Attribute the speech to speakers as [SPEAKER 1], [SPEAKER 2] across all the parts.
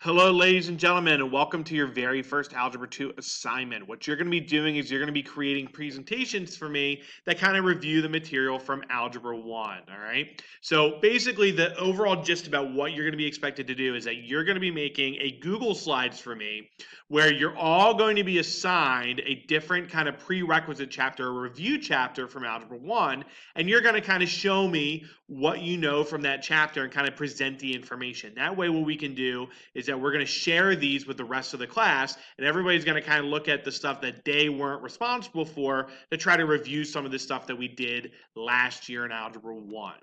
[SPEAKER 1] Hello, ladies and gentlemen, and welcome to your very first Algebra 2 assignment. What you're going to be doing is you're going to be creating presentations for me that kind of review the material from Algebra 1, all right? So basically, the overall gist about what you're going to be expected to do is that you're going to be making a Google Slides for me where you're all going to be assigned a different kind of prerequisite chapter or review chapter from Algebra 1, and you're going to kind of show me what you know from that chapter and kind of present the information. That way, what we can do is that we're going to share these with the rest of the class, and everybody's going to kind of look at the stuff that they weren't responsible for to try to review some of the stuff that we did last year in Algebra 1.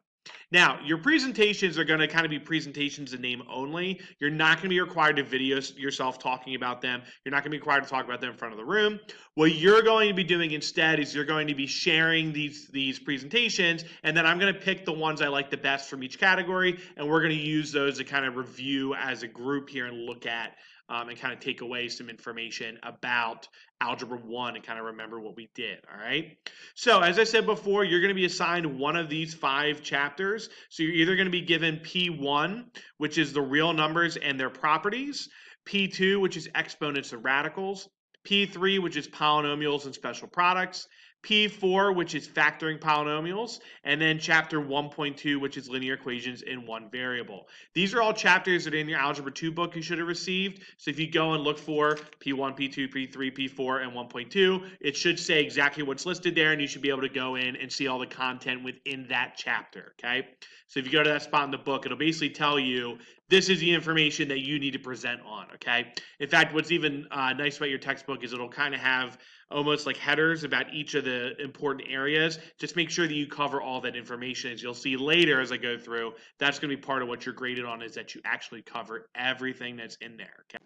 [SPEAKER 1] Now, your presentations are going to kind of be presentations in name only. You're not going to be required to video yourself talking about them. You're not going to be required to talk about them in front of the room. What you're going to be doing instead is you're going to be sharing these presentations, and then I'm going to pick the ones I like the best from each category, and we're going to use those to kind of review as a group here and look at and kind of take away some information about Algebra 1 and kind of remember what we did, all right? So as I said before, you're going to be assigned one of these 5 chapters. So you're either going to be given P1, which is the real numbers and their properties, P2, which is exponents and radicals, P3, which is polynomials and special products, P4, which is factoring polynomials, and then chapter 1.2, which is linear equations in one variable. These are all chapters that are in your Algebra 2 book you should have received. So if you go and look for P1, P2, P3, P4, and 1.2, it should say exactly what's listed there, and you should be able to go in and see all the content within that chapter, okay? So if you go to that spot in the book, it'll basically tell you this is the information that you need to present on, okay? In fact, what's even nice about your textbook is it'll kind of have almost like headers about each of the important areas. Just make sure that you cover all that information. As you'll see later as I go through, that's going to be part of what you're graded on, is that you actually cover everything that's in there, okay?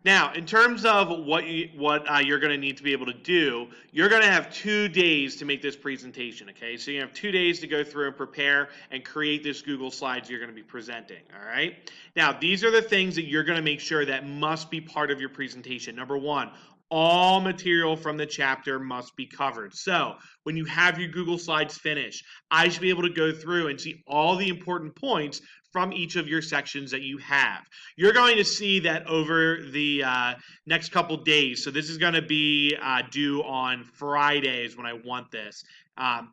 [SPEAKER 1] Now, in terms of what you're going to need to be able to do, you're going to have 2 days to make this presentation, okay? So you have 2 days to go through and prepare and create this Google Slides you're going to be presenting, all right? Now, these are the things that you're going to make sure that must be part of your presentation. Number 1, all material from the chapter must be covered. So when you have your Google Slides finished, I should be able to go through and see all the important points from each of your sections that you have. You're going to see that over the next couple days. So this is going to be due on Fridays when I want this.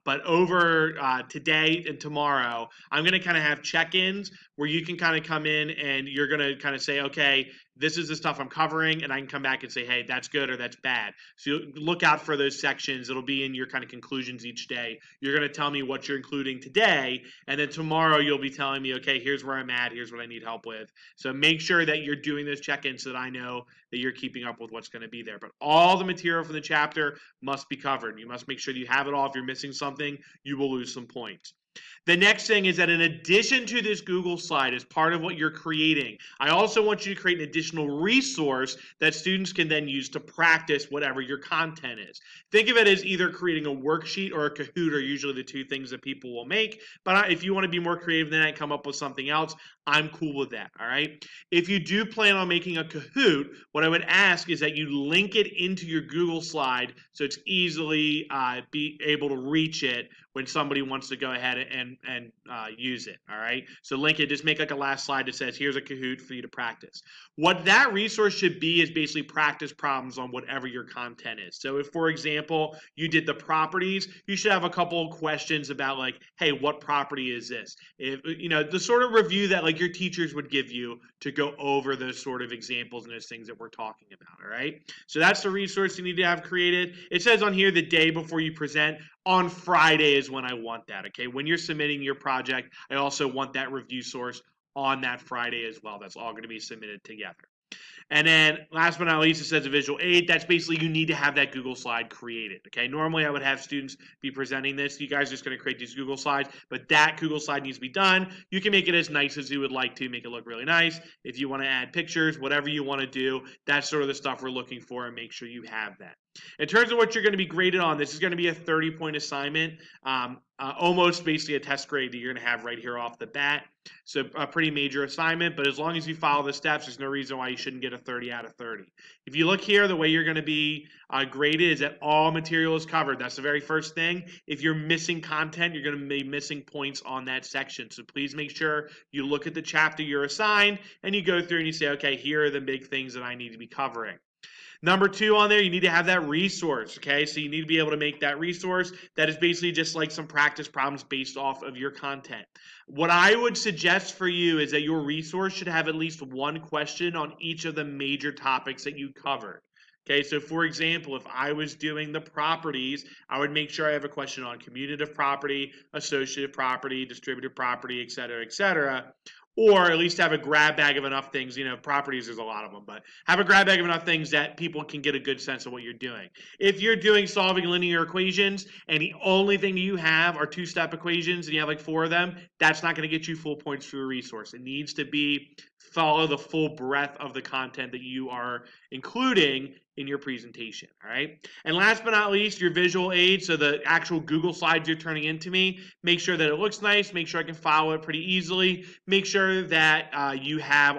[SPEAKER 1] But over today and tomorrow, I'm going to kind of have check-ins where you can kind of come in and you're going to kind of say, okay, this is the stuff I'm covering, and I can come back and say, hey, that's good or that's bad. So you look out for those sections. It'll be in your kind of conclusions each day. You're going to tell me what you're including today, and then tomorrow you'll be telling me, okay, here's where I'm at, here's what I need help with. So make sure that you're doing those check-ins so that I know that you're keeping up with what's going to be there. But all the material from the chapter must be covered. You must make sure that you have it all. If you're missing something, you will lose some points. The next thing is that in addition to this Google slide, as part of what you're creating, I also want you to create an additional resource that students can then use to practice whatever your content is. Think of it as either creating a worksheet or a Kahoot are usually the 2 things that people will make. But if you want to be more creative than that and come up with something else, I'm cool with that, all right? If you do plan on making a Kahoot, what I would ask is that you link it into your Google slide so it's easily be able to reach it when somebody wants to go ahead and use it, all right? So link it, just make like a last slide that says, here's a Kahoot for you to practice. What that resource should be is basically practice problems on whatever your content is. So if, for example, you did the properties, you should have a couple of questions about like, hey, what property is this? If, you know, the sort of review that like your teachers would give you to go over those sort of examples and those things that we're talking about, all right? So that's the resource you need to have created. It says on here the day before you present. On Friday is when I want that, okay? When you're submitting your project, I also want that review source on that Friday as well. That's all going to be submitted together. And then last but not least, it says a visual aid. That's basically you need to have that Google slide created, okay? Normally, I would have students be presenting this. You guys are just going to create these Google slides, but that Google slide needs to be done. You can make it as nice as you would like to, make it look really nice. If you want to add pictures, whatever you want to do, that's sort of the stuff we're looking for, and make sure you have that. In terms of what you're going to be graded on, this is going to be a 30-point assignment, almost basically a test grade that you're going to have right here off the bat. So a pretty major assignment, but as long as you follow the steps, there's no reason why you shouldn't get a 30 out of 30. If you look here, the way you're going to be graded is that all material is covered. That's the very first thing. If you're missing content, you're going to be missing points on that section. So please make sure you look at the chapter you're assigned and you go through and you say, okay, here are the big things that I need to be covering. Number 2 on there, you need to have that resource, okay? So you need to be able to make that resource that is basically just like some practice problems based off of your content. What I would suggest for you is that your resource should have at least one question on each of the major topics that you covered. Okay, so for example, if I was doing the properties, I would make sure I have a question on commutative property, associative property, distributive property, et cetera, or at least have a grab bag of enough things, properties, there's a lot of them, but have a grab bag of enough things that people can get a good sense of what you're doing. If you're doing solving linear equations and the only thing you have are two-step equations and you have like 4 of them, that's not going to get you full points for your resource. It needs to be follow the full breadth of the content that you are including in your presentation, all right? And last but not least, your visual aid, so the actual Google slides you're turning into me, make sure that it looks nice, make sure I can follow it pretty easily, make sure that you have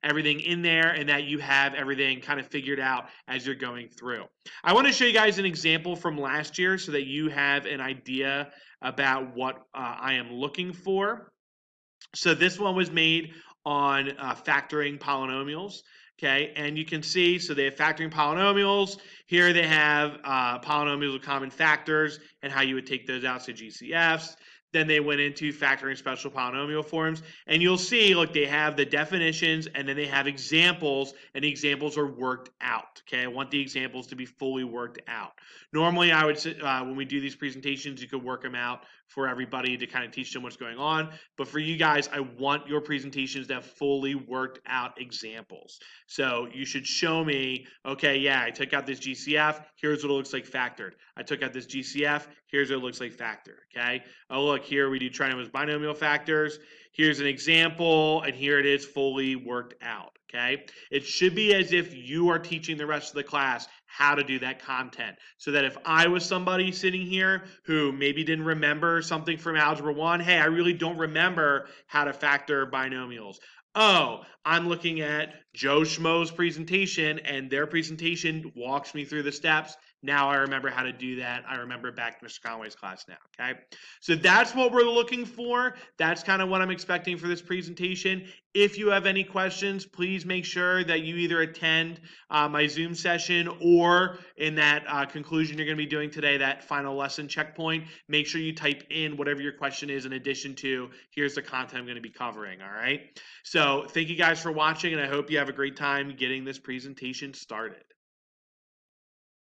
[SPEAKER 1] everything in there and that you have everything kind of figured out as you're going through. I want to show you guys an example from last year so that you have an idea about what I am looking for. So this one was made on factoring polynomials. Okay, and you can see, so they have factoring polynomials. Here they have polynomials with common factors and how you would take those out, so GCFs. Then they went into factoring special polynomial forms. And you'll see, look, they have the definitions and then they have examples, and the examples are worked out. Okay, I want the examples to be fully worked out. Normally, I would say when we do these presentations, you could work them out for everybody to kind of teach them what's going on. But for you guys, I want your presentations to have fully worked out examples. So you should show me, okay, yeah, I took out this GCF. Here's what it looks like factored. I took out this GCF. Here's what it looks like factored. Okay. Oh, look, here we do trinomials, binomial factors. Here's an example, and here it is fully worked out. Okay. It should be as if you are teaching the rest of the class how to do that content, so that if I was somebody sitting here who maybe didn't remember something from Algebra 1, hey, I really don't remember how to factor binomials. Oh, I'm looking at Joe Schmo's presentation, and their presentation walks me through the steps. Now I remember how to do that. I remember back to Mr. Conway's class now, okay? So that's what we're looking for. That's kind of what I'm expecting for this presentation. If you have any questions, please make sure that you either attend my Zoom session, or in that conclusion you're going to be doing today, that final lesson checkpoint, make sure you type in whatever your question is in addition to, here's the content I'm going to be covering, all right? So thank you guys for watching, and I hope you have a great time getting this presentation started.